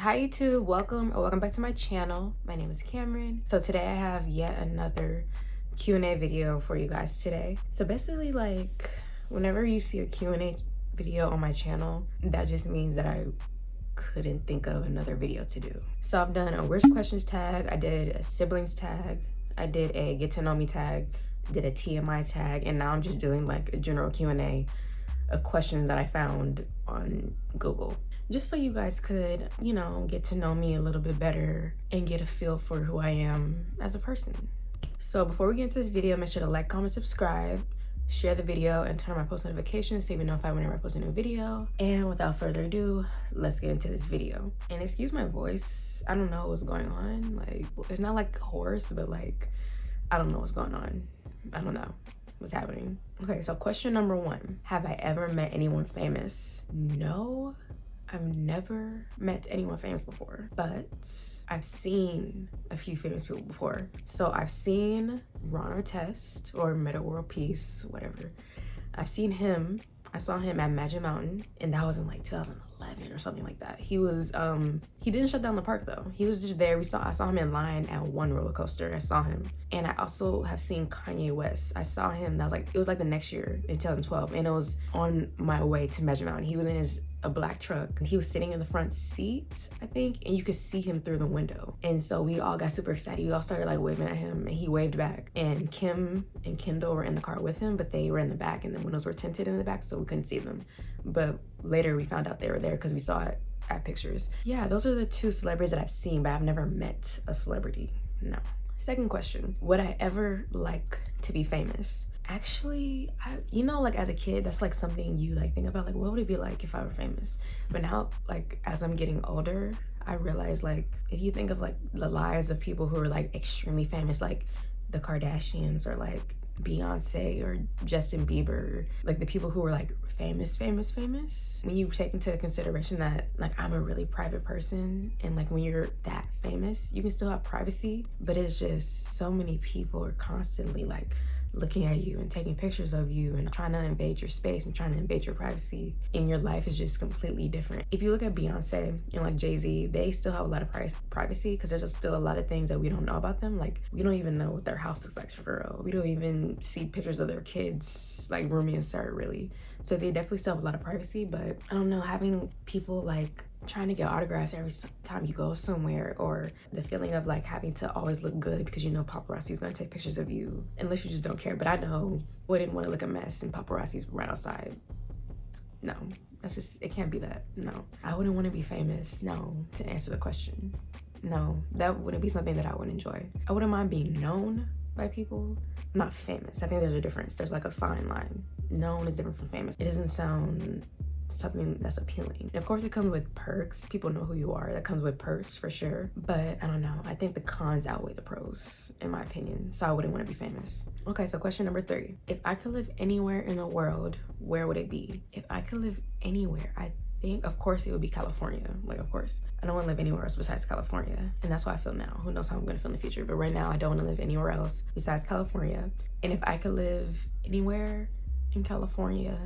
Hi YouTube, welcome back to my channel. My name is Cameron. So today I have yet another Q&A video for you guys today. So basically, like, whenever you see a Q&A video on my channel, that just means that I couldn't think of another video to do. So I've done a Worst Questions tag, I did a Siblings tag, I did a Get to Know Me tag, did a TMI tag, and now I'm just doing like a general Q&A of questions that I found on Google. Just so you guys could, you know, get to know me a little bit better and get a feel for who I am as a person. So before we get into this video, make sure to like, comment, subscribe, share the video, and turn on my post notifications so you know if I whenever I post a new video. And without further ado, let's get into this video. And excuse my voice, I don't know what's going on. Like, it's not like hoarse, but like, I don't know what's going on. I don't know what's happening. Okay, so question number 1. Have I ever met anyone famous? No, I've never met anyone famous before, but I've seen a few famous people before. So I've seen Ron Artest, or Metta World Peace, whatever. I've seen him. I saw him at Magic Mountain, and that was in like 2011 or something like that. He was he didn't shut down the park though. He was just there. I saw him in line at one roller coaster. I saw him. And I also have seen Kanye West. I saw him, it was like the next year in 2012, and it was on my way to Magic Mountain. He was in a black truck, and he was sitting in the front seat, I think, and you could see him through the window. And so we all got super excited. We all started like waving at him, and he waved back. And Kim and Kendall were in the car with him, but they were in the back, and the windows were tinted in the back, so we couldn't see them. But later we found out they were there because we saw it at pictures. Yeah, those are the 2 celebrities that I've seen, but I've never met a celebrity. No. Second question, would I ever like to be famous? Actually, you know, like as a kid, that's like something you like think about, like what would it be like if I were famous? But now, like as I'm getting older, I realize like if you think of like the lives of people who are like extremely famous, like the Kardashians or like Beyonce or Justin Bieber, like the people who are like famous, when you take into consideration that like I'm a really private person, and like when you're that famous, you can still have privacy, but it's just so many people are constantly like looking at you and taking pictures of you and trying to invade your space and trying to invade your privacy, and your life is just completely different. If you look at Beyonce and like Jay-Z, they still have a lot of privacy because there's just still a lot of things that we don't know about them. Like we don't even know what their house looks like for real. We don't even see pictures of their kids, like Rumi and Sir, really. So they definitely still have a lot of privacy, but I don't know, having people like trying to get autographs every time you go somewhere, or the feeling of like having to always look good because you know paparazzi's gonna take pictures of you unless you just don't care. But I know wouldn't want to look a mess and paparazzi's right outside. No, that's just, it can't be that. No, I wouldn't want to be famous. No, to answer the question, no, that wouldn't be something that I would enjoy. I wouldn't mind being known by people, not famous. I think there's a difference. There's like a fine line. Known is different from famous. It doesn't sound something that's appealing. And of course it comes with perks. People know who you are. That comes with perks for sure. But I don't know. I think the cons outweigh the pros in my opinion. So I wouldn't want to be famous. Okay, so question number 3. If I could live anywhere in the world, where would it be? If I could live anywhere, I think of course it would be California. Like of course. I don't want to live anywhere else besides California. And that's how I feel now. Who knows how I'm going to feel in the future. But right now I don't want to live anywhere else besides California. And if I could live anywhere in California,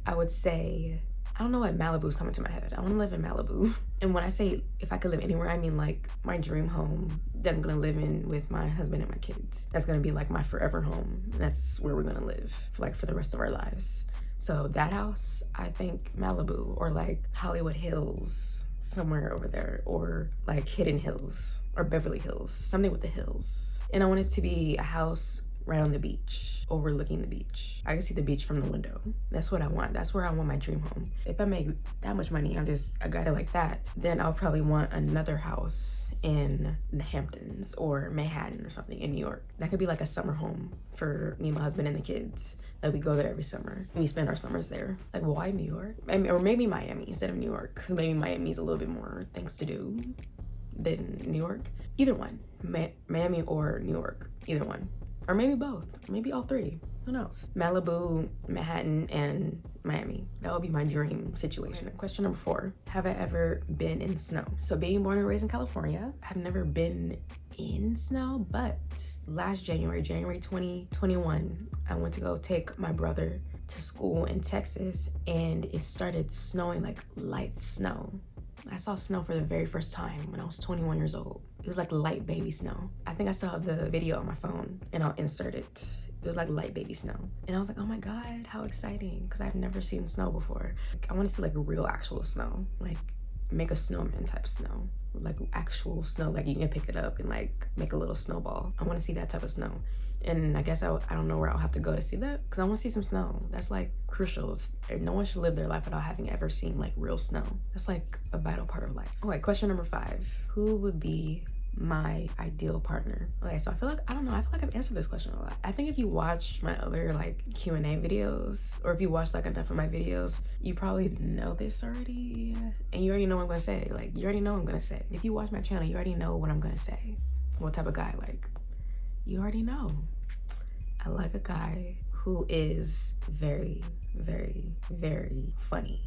I would say, I don't know what Malibu's coming to my head. I want to live in Malibu. And when I say if I could live anywhere, I mean like my dream home that I'm going to live in with my husband and my kids. That's going to be like my forever home. That's where we're going to live for the rest of our lives. So that house, I think Malibu, or like Hollywood Hills, somewhere over there, or like Hidden Hills or Beverly Hills, something with the hills. And I want it to be a house right on the beach, overlooking the beach. I can see the beach from the window. That's what I want. That's where I want my dream home. If I make that much money, I'm just a guy like that, then I'll probably want another house in the Hamptons or Manhattan or something in New York. That could be like a summer home for me, my husband, and the kids. Like we go there every summer. We spend our summers there. Like why New York? Or maybe Miami instead of New York. Cause maybe Miami's a little bit more things to do than New York. Either one, Miami or New York, either one. Or maybe both, maybe all 3, who knows? Malibu, Manhattan, and Miami. That would be my dream situation. Question number 4, have I ever been in snow? So being born and raised in California, I've never been in snow, but last January 2021, I went to go take my brother to school in Texas, and it started snowing, like light snow. I saw snow for the very first time when I was 21 years old. It was like light baby snow. I think I still have the video on my phone and I'll insert it. It was like light baby snow. And I was like, oh my God, how exciting. Because I've never seen snow before. I want to see like real actual snow. Like make a snowman type snow. Like actual snow, like you can pick it up and like make a little snowball. I want to see that type of snow. And I guess I don't know where I'll have to go to see that because I want to see some snow. That's like crucial. No one should live their life without having ever seen like real snow. That's like a vital part of life. Okay, question number 5. Who would be my ideal partner? Okay, so I feel like I've answered this question a lot. I think if you watch my other like Q&A videos, or if you watch like enough of my videos, you probably know this already, and you already know what I'm gonna say. Like you already know what I'm gonna say. If you watch my channel, you already know what I'm gonna say. What type of guy I like. You already know. I like a guy who is very, very, very funny.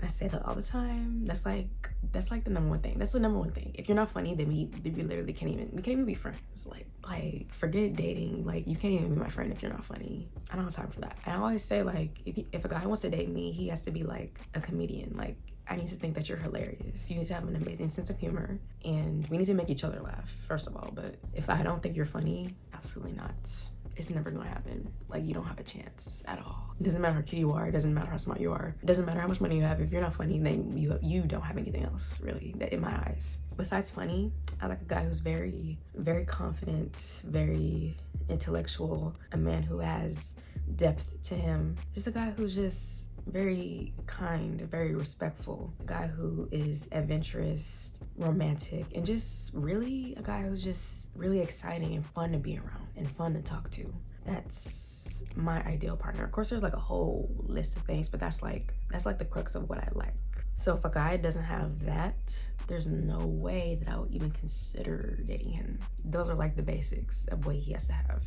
I say that all the time. That's like the number one thing. That's the number one thing. If you're not funny, then we literally can't even be friends. Like forget dating. Like you can't even be my friend if you're not funny. I don't have time for that. And I always say like if a guy wants to date me, he has to be like a comedian. Like I need to think that you're hilarious. You need to have an amazing sense of humor, and we need to make each other laugh, first of all. But if I don't think you're funny, absolutely not. It's never gonna happen. Like you don't have a chance at all. It doesn't matter how cute you are. It doesn't matter how smart you are. It doesn't matter how much money you have. If you're not funny, then you don't have anything else really, in my eyes. Besides funny, I like a guy who's very, very confident, very intellectual, a man who has depth to him. Just a guy who's just very kind, very respectful, a guy who is adventurous, romantic, and just really a guy who's just really exciting and fun to be around and fun to talk to. That's my ideal partner. Of course, there's like a whole list of things, but that's like the crux of what I like. So if a guy doesn't have that, there's no way that I would even consider dating him. Those are like the basics of what he has to have.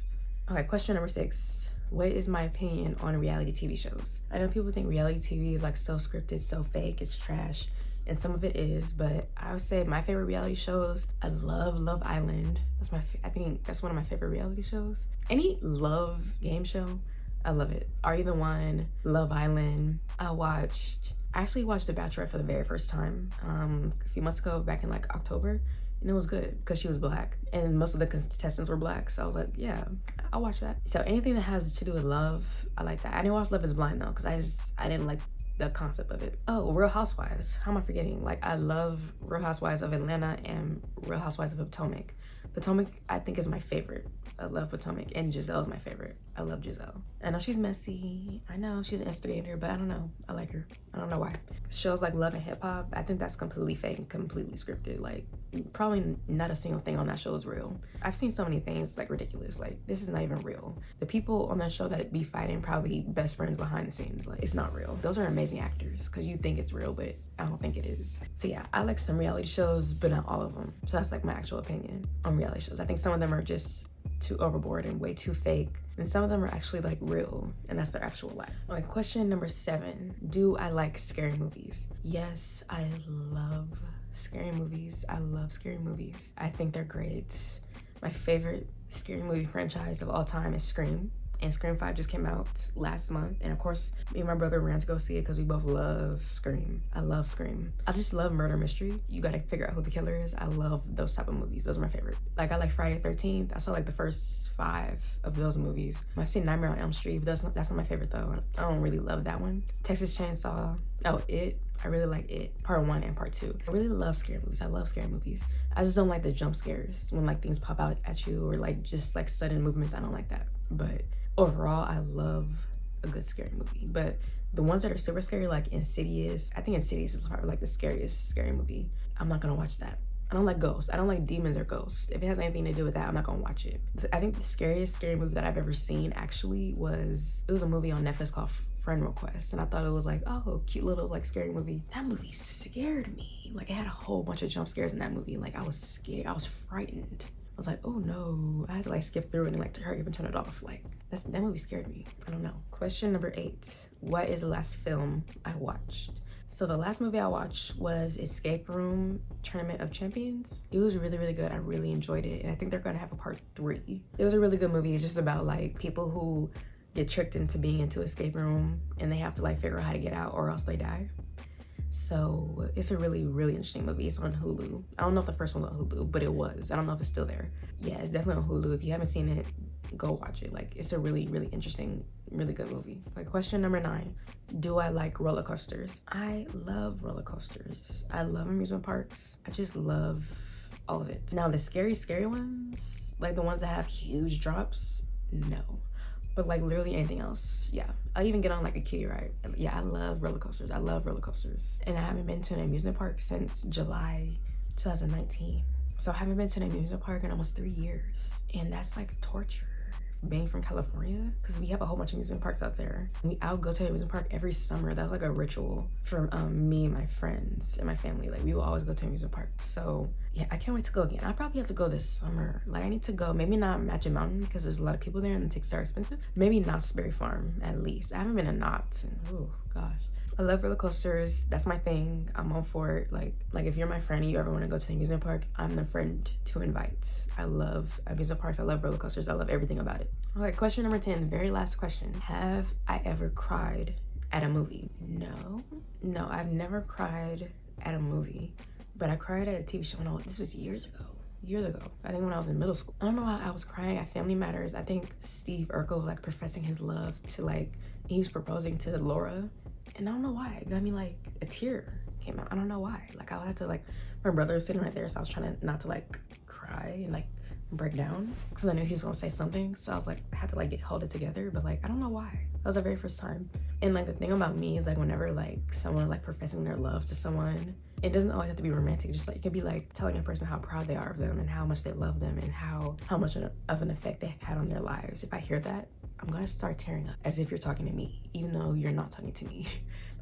Okay, question number 6. What is my opinion on reality TV shows? I know people think reality TV is like so scripted, so fake, it's trash, and some of it is, but I would say my favorite reality shows, I love Love Island. I think that's one of my favorite reality shows. Any love game show, I love it. Are You the One, Love Island. I actually watched The Bachelorette for the very first time a few months ago, back in like October. And it was good because she was black and most of the contestants were black. So I was like, yeah, I'll watch that. So anything that has to do with love, I like that. I didn't watch Love is Blind though because I didn't like the concept of it. Oh, Real Housewives. How am I forgetting? Like I love Real Housewives of Atlanta and Real Housewives of Potomac. Potomac, I think, is my favorite. I love Potomac, and Giselle's my favorite. I love Giselle. I know she's messy. I know she's an instigator, but I don't know. I like her. I don't know why. Shows like Love and Hip Hop, I think that's completely fake and completely scripted. Like, probably not a single thing on that show is real. I've seen so many things like ridiculous. Like, this is not even real. The people on that show that be fighting probably best friends behind the scenes. Like, it's not real. Those are amazing actors because you think it's real, but I don't think it is. So yeah, I like some reality shows, but not all of them. So that's like my actual opinion on reality shows. I think some of them are just too overboard and way too fake, and some of them are actually like real, and that's their actual life. Okay, question number 7. Do I like scary movies? Yes, I love scary movies. I love scary movies. I think they're great. My favorite scary movie franchise of all time is Scream. And Scream 5 just came out last month. And of course, me and my brother ran to go see it because we both love Scream. I love Scream. I just love murder mystery. You gotta figure out who the killer is. I love those type of movies. Those are my favorite. Like I like Friday the 13th. I saw like the first 5 of those movies. I've seen Nightmare on Elm Street, but that's not my favorite though. I don't really love that one. Texas Chainsaw. Oh, It. I really like It. Part 1 and Part 2. I really love scary movies. I love scary movies. I just don't like the jump scares when like things pop out at you or like just like sudden movements. I don't like that. But overall, I love a good scary movie. But the ones that are super scary, like Insidious, I think Insidious is probably like the scariest scary movie. I'm not gonna watch that. I don't like ghosts. I don't like demons or ghosts. If it has anything to do with that, I'm not gonna watch it. I think the scariest scary movie that I've ever seen actually was a movie on Netflix called Friend Request, and I thought it was like, oh, cute little like scary movie. That movie scared me. Like it had a whole bunch of jump scares in that movie. Like I was scared. I was frightened. I was like, oh no. I had to like skip through it and like hurry up and turn it off. Like that movie scared me. I don't know. Question number 8. What is the last film I watched? So the last movie I watched was Escape Room Tournament of Champions. It was really, really good. I really enjoyed it. And I think they're gonna have a part 3. It was a really good movie. It's just about like people who get tricked into being into escape room and they have to like figure out how to get out or else they die. So it's a really, really interesting movie. It's on Hulu. I don't know if the first one was on Hulu, but it was. I don't know if it's still there. Yeah, it's definitely on Hulu. If you haven't seen it, go watch it. Like, it's a really, really interesting, really good movie. Like, question number 9, do I like roller coasters? I love roller coasters. I love amusement parks. I just love all of it. Now, the scary ones, like the ones that have huge drops, no. But like literally anything else, yeah. I'll even get on like a kiddie ride. Yeah, I love roller coasters. I love roller coasters. And I haven't been to an amusement park since July 2019. So I haven't been to an amusement park in almost 3 years. And that's like torture. Being from California, because we have a whole bunch of amusement parks out there. I'll go to an amusement park every summer. That's like a ritual for me and my friends and my family. Like, we will always go to an amusement park. So yeah, I can't wait to go again. I probably have to go this summer. Like, I need to go, maybe not Magic Mountain because there's a lot of people there and the tickets are expensive. Maybe Knott's Berry Farm at least. I haven't been to Knott's and oh gosh. I love roller coasters. That's my thing. I'm all for it. Like if you're my friend and you ever want to go to the amusement park, I'm the friend to invite. I love amusement parks. I love roller coasters. I love everything about it. Okay, question number 10, very last question. Have I ever cried at a movie? No, I've never cried at a movie, but I cried at a TV show. No, this was years ago. I think when I was in middle school. I don't know how I was crying at Family Matters. I think Steve Urkel was like professing his love to like, he was proposing to Laura. And I don't know why. It got me like a tear came out. I don't know why. Like, I had to like, my brother was sitting right there, so I was trying to not to like cry and like break down because I knew he was gonna say something. So I was like, I had to like hold it together, but like, I don't know why. That was the very first time. And like, the thing about me is like, whenever like someone is like professing their love to someone, it doesn't always have to be romantic. Just like, it could be like telling a person how proud they are of them and how much they love them and how much of an effect they had on their lives. If I hear that, I'm gonna start tearing up as if you're talking to me, even though you're not talking to me.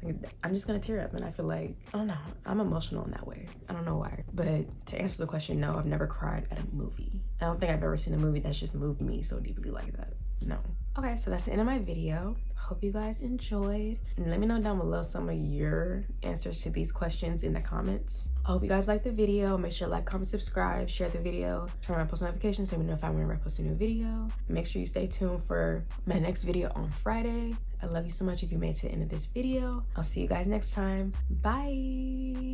Like, I'm just gonna tear up, and I feel like, I don't know, I'm emotional in that way. I don't know why. But to answer the question, no, I've never cried at a movie. I don't think I've ever seen a movie that's just moved me so deeply like that. No. Okay, so that's the end of my video. Hope you guys enjoyed. And let me know down below some of your answers to these questions in the comments. I hope you guys liked the video. Make sure to like, comment, subscribe, share the video, turn on my post notifications so you know if I'm gonna post a new video. Make sure you stay tuned for my next video on Friday. I love you so much if you made it to the end of this video. I'll see you guys next time. Bye.